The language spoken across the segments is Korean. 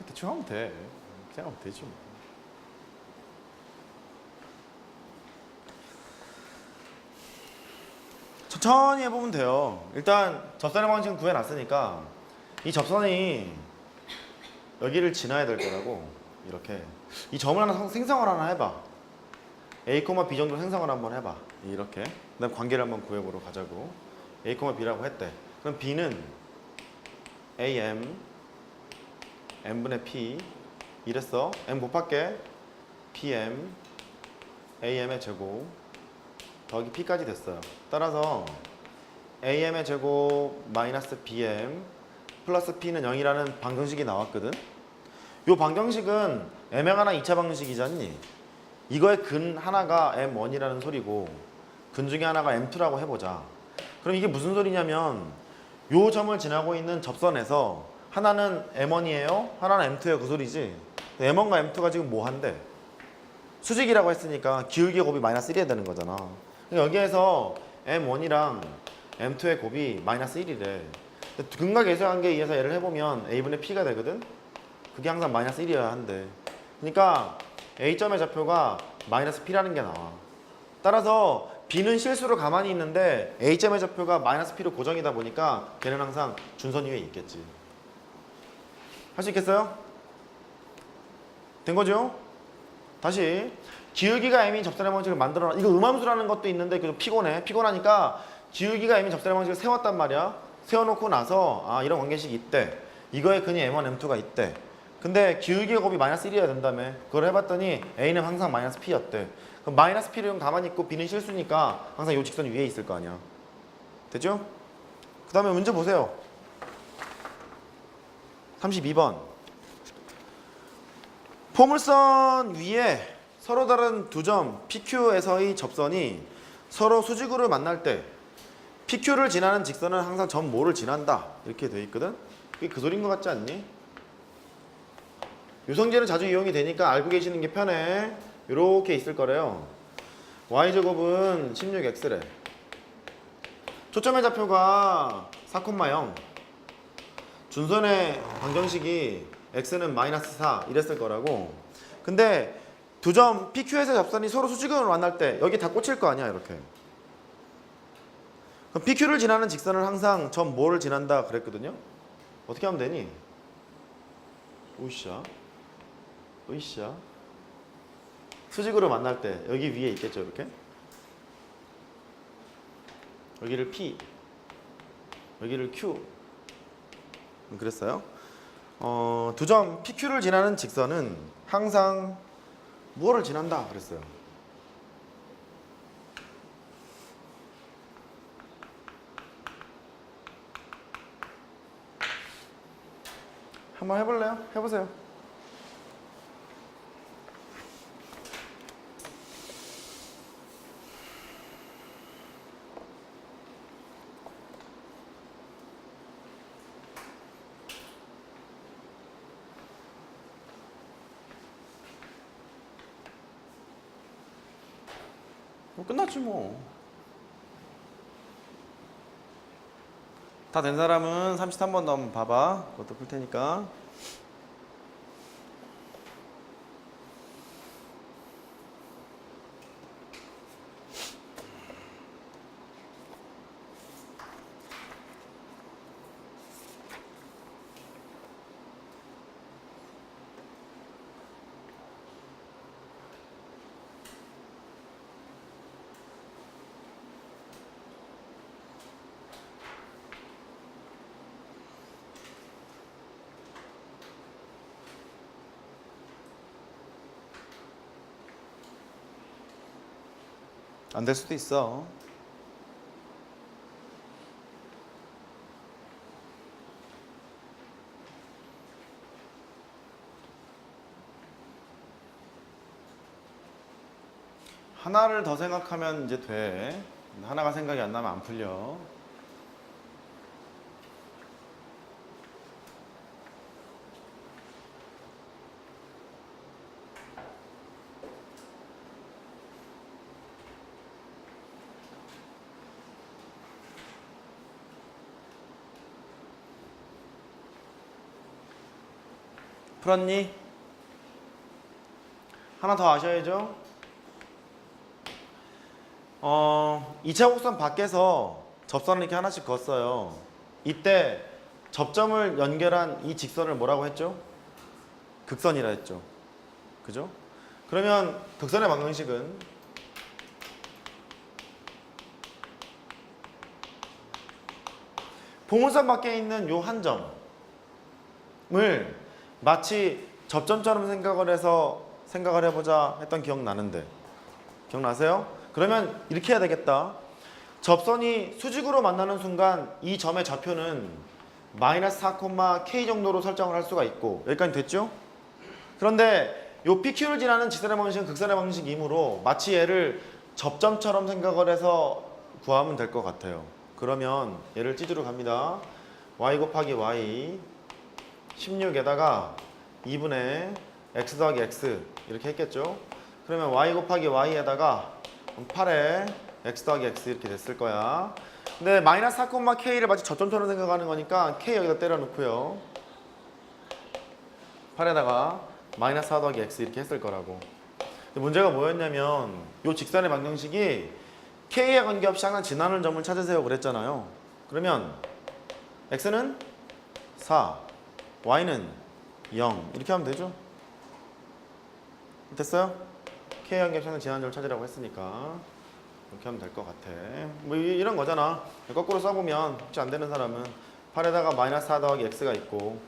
대충 하면 돼. 그냥 하면 되지 뭐. 천천히 해보면 돼요. 일단 접선의 방식은 구해놨으니까 이 접선이 여기를 지나야 될 거라고 이렇게 이 점을 하나 생성을 하나 해봐. A, B 정도 생성을 한번 해봐. 이렇게. 그 다음 관계를 한번 구해보러 가자고. A, B라고 했대. 그럼 B는 AM M분의 P 이랬어. M 곱할게. PM AM의 제곱 더하기 P까지 됐어요. 따라서 AM의 제곱 마이너스 BM 플러스 P는 0이라는 방정식이 나왔거든. 요 방정식은 M행 하나 2차 방정식이잖니. 이거의 근 하나가 M1이라는 소리고 근 중에 하나가 M2라고 해보자. 그럼 이게 무슨 소리냐면 요 점을 지나고 있는 접선에서 하나는 M1이에요 하나는 M2예요 그 소리지. M1과 M2가 지금 뭐 한대? 수직이라고 했으니까 기울기의 곱이 마이너스 1이어야 되는 거잖아. 여기에서 M1이랑 M2의 곱이 마이너스 1이래. 근각 예수관계에 의해서 얘를 해보면 A분의 P가 되거든? 그게 항상 마이너스 1이어야 한대. 그러니까 A점의 좌표가 마이너스 P라는 게 나와. 따라서 B는 실수로 가만히 있는데 A점의 좌표가 마이너스 P로 고정이다 보니까 걔는 항상 준선 위에 있겠지. 할 수 있겠어요? 된 거죠? 다시 기울기가 M인 접선의 방식을 만들어놔. 이거 음함수라는 것도 있는데 그래도 피곤하니까 기울기가 M인 접선의 방식을 세웠단 말이야. 세워놓고 나서 아 이런 관계식이 있대. 이거의 근이 M1, M2가 있대. 근데 기울기의 곱이 마이너스 1이어야 된다며. 그걸 해봤더니 A는 항상 마이너스 P였대. 그럼 마이너스 P를 가만히 있고 B는 실수니까 항상 이 직선 위에 있을 거 아니야. 됐죠? 그 다음에 문제 보세요. 32번. 포물선 위에 서로 다른 두 점 PQ에서의 접선이 서로 수직으로 만날 때 PQ를 지나는 직선은 항상 점 뭐를 지난다 이렇게 돼 있거든. 그게 그 소린 것 같지 않니? 유성제는 자주 이용이 되니까 알고 계시는 게 편해. 이렇게 있을 거래요. y제곱은 16x래. 초점의 좌표가 4,0. 준선의 방정식이 x는 마이너스 4 이랬을 거라고. 근데 두 점 PQ에서 접선이 서로 수직으로 만날 때 여기 다 꽂힐 거 아니야 이렇게. 그럼 PQ를 지나는 직선은 항상 점 뭐를 지난다 그랬거든요. 어떻게 하면 되니? 으쌰 수직으로 만날 때 여기 위에 있겠죠 이렇게. 여기를 P 여기를 Q 그랬어요. 두 점 PQ를 지나는 직선은 항상 무엇을 지난다 그랬어요. 한번 해볼래요? 해보세요. 끝났지 뭐. 다 된 사람은 33번 더 한번 봐봐. 그것도 풀 테니까. 안 될 수도 있어. 하나를 더 생각하면 이제 돼. 하나가 생각이 안 나면 안 풀려. 풀었니? 하나 더 아셔야죠. 2차 곡선 밖에서 접선을 이렇게 하나씩 그었어요. 이때 접점을 연결한 이 직선을 뭐라고 했죠? 극선이라 했죠. 그죠? 그러면 극선의 방정식은 포물선 밖에 있는 요 한 점을 마치 접점처럼 생각을 해보자 했던 기억 나는데 기억나세요? 그러면 이렇게 해야 되겠다. 접선이 수직으로 만나는 순간 이 점의 좌표는 마이너스 4,k 정도로 설정을 할 수가 있고 여기까지 됐죠? 그런데 요 PQ를 지나는 직선의 방식은 극선의 방식이므로 마치 얘를 접점처럼 생각을 해서 구하면 될 것 같아요. 그러면 얘를 찢으러 갑니다. y 곱하기 y 16에다가 2분의 x 더하기 x 이렇게 했겠죠? 그러면 y 곱하기 y에다가 8에 x 더하기 x 이렇게 됐을 거야. 근데 마이너스 4,k를 마치 저점처럼 생각하는 거니까 k 여기다 때려 놓고요. 8에다가 마이너스 4 더하기 x 이렇게 했을 거라고. 근데 문제가 뭐였냐면 이 직선의 방정식이 k에 관계없이 항상 지나는 점을 찾으세요 그랬잖아요. 그러면 x는 4, y는 0 이렇게 하면 되죠? 됐어요? k에 관계없이 항상 지나는 점을 찾으라고 했으니까 이렇게 하면 될 것 같아. 뭐 이런 거잖아. 거꾸로 써보면 혹시 안 되는 사람은 8에다가 마이너스 4 더하기 x가 있고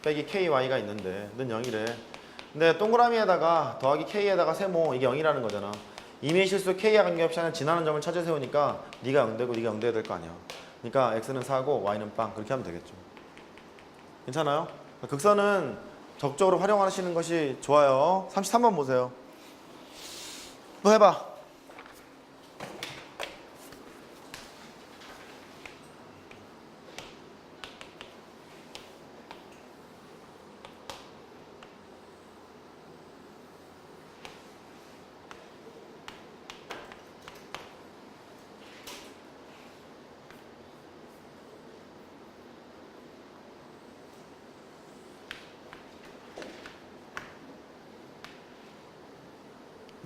빼기 ky가 있는데 는 0이래. 근데 동그라미에다가 더하기 k에다가 세모 이게 0이라는 거잖아. 이미 실수 k와 관계없이 하는 지나는 점을 찾아 세우니까 네가 0되고 네가 0돼야 될 거 아니야. 그러니까 x는 4고 y는 빵 그렇게 하면 되겠죠. 괜찮아요? 극선은 적극적으로 활용하시는 것이 좋아요. 33번 보세요. 너 해봐.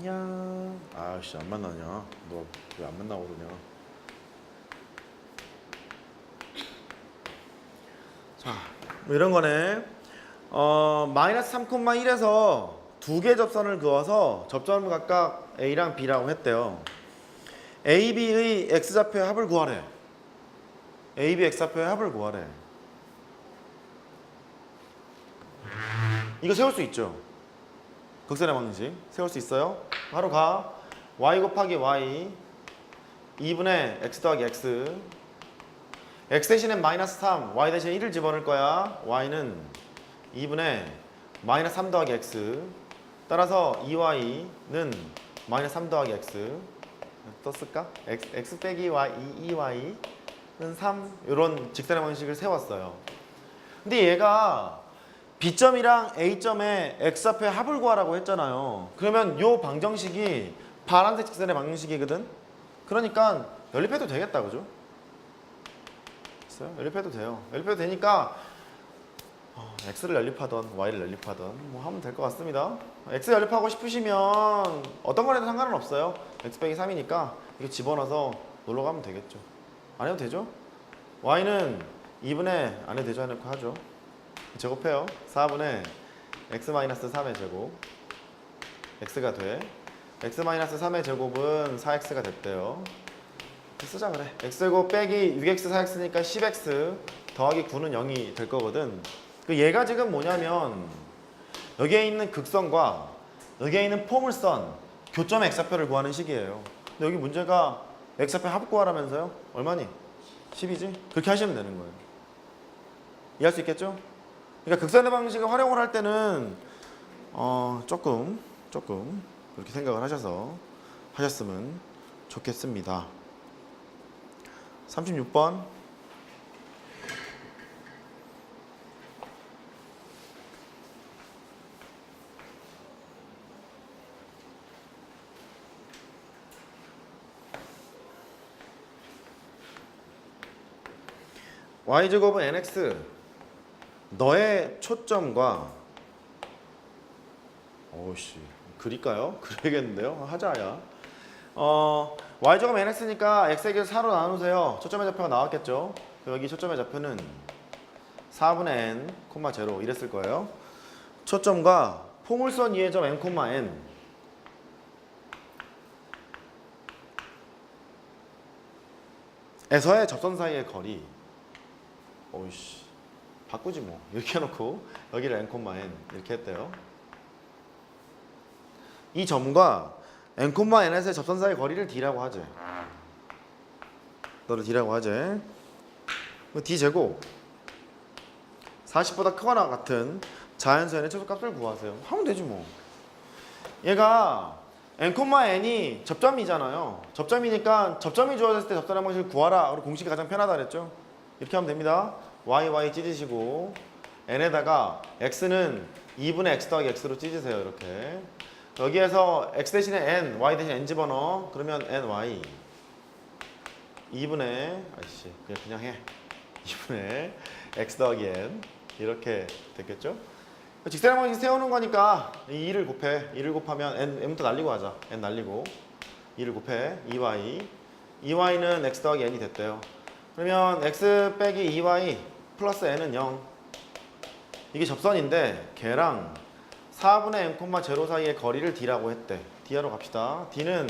야, 아씨 안 만나냐? 너 왜 안 만나고 그러냐? 자, 뭐 이런 거네. 마이너스 3,1에서 두 개 접선을 그어서 접점을 각각 A랑 B라고 했대요. A, B의 X좌표의 합을 구하래. A, B X좌표의 합을 구하래. 이거 세울 수 있죠? 극선의 방정식 세울 수 있어요? 바로 가. y 곱하기 y 2분의 x 더하기 x x 대신에 마이너스 3 y 대신에 1을 집어넣을 거야. y는 2분의 마이너스 3 더하기 x 따라서 2y는 마이너스 3 더하기 x 또 쓸까? x 빼기 y 2y는 3 이런 직선의 방식을 세웠어요. 근데 얘가 B점이랑 A점의 X좌표의 합을 구하라고 했잖아요. 그러면 요 방정식이 파란색 직선의 방정식이거든? 그러니까 연립해도 되겠다, 그죠? 있어요? 연립해도 돼요. 연립해도 되니까 X를 연립하던 Y를 연립하던 뭐 하면 될 것 같습니다. X 연립하고 싶으시면 어떤 걸 해도 상관은 없어요. X 빼기 3이니까 이거 집어넣어서 놀러 가면 되겠죠. 안 해도 되죠? Y는 2분의 안 해도 되죠 해놓고 하죠. 제곱해요. 4분의 x-3의 제곱 x가 돼. x-3의 제곱은 4x가 됐대요. 쓰자 그래. x제곱 빼기 6x 4x니까 10x 더하기 9는 0이 될 거거든. 얘가 지금 뭐냐면 여기에 있는 극선과 여기에 있는 포물선 교점의 x좌표를 구하는 식이에요. 근데 여기 문제가 x좌표 합 구하라면서요? 얼마니? 10이지? 그렇게 하시면 되는 거예요. 이해할 수 있겠죠? 그러니까 극선의 방식을 활용을 할 때는 조금 그렇게 생각을 하셨으면 좋겠습니다. 36번 y제곱은 nx 너의 초점과 오씨 그릴까요? 그려야겠는데요. 하자야. y제곱 nx니까 x의 길을 4로 나누세요. 초점의 좌표가 나왔겠죠. 여기 초점의 좌표는 4분의 n, 0 이랬을 거예요. 초점과 포물선 2의 점 n, n 에서의 접선 사이의 거리. 오이씨 바꾸지 뭐. 이렇게 해놓고 여기를 n, n 이렇게 했대요. 이 점과 n, n에서의 접선 사이의 거리를 d라고 하지. 너를 d라고 하지. d제곱 40보다 크거나 같은 자연수의 최소값을 구하세요. 하면 되지 뭐. 얘가 n, n이 접점이잖아요. 접점이니까 접점이 주어졌을 때 접선의 방식을 구하라. 그리고 공식이 가장 편하다 그랬죠. 이렇게 하면 됩니다. y 찢으시고 n에다가 x는 2분의 x 더하기 x로 찢으세요. 이렇게. 여기에서 x 대신에 n, y 대신에 n 집어넣어. 그러면 ny 2분의 아이씨 그냥 해. 2분의 x 더하기 n 이렇게 됐겠죠? 직선의 방식 세우는 거니까 이 2를 곱해. 2를 곱하면 n부터 날리고 하자. n 날리고 2를 곱해. 2y 2y는 x 더하기 n이 됐대요. 그러면 x 빼기 2y 플러스 n은 0. 이게 접선인데 걔랑 4분의 n, 0 사이의 거리를 d라고 했대. d하러 갑시다. d는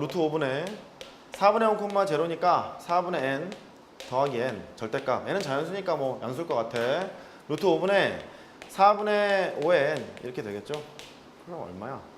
루트 5분의 4분의 0, 0니까 4분의 n 더하기 n 절대값. n은 자연수니까 뭐 양수일 것 같아. 루트 5분의 4분의 5의 n 이렇게 되겠죠? 그럼 얼마야?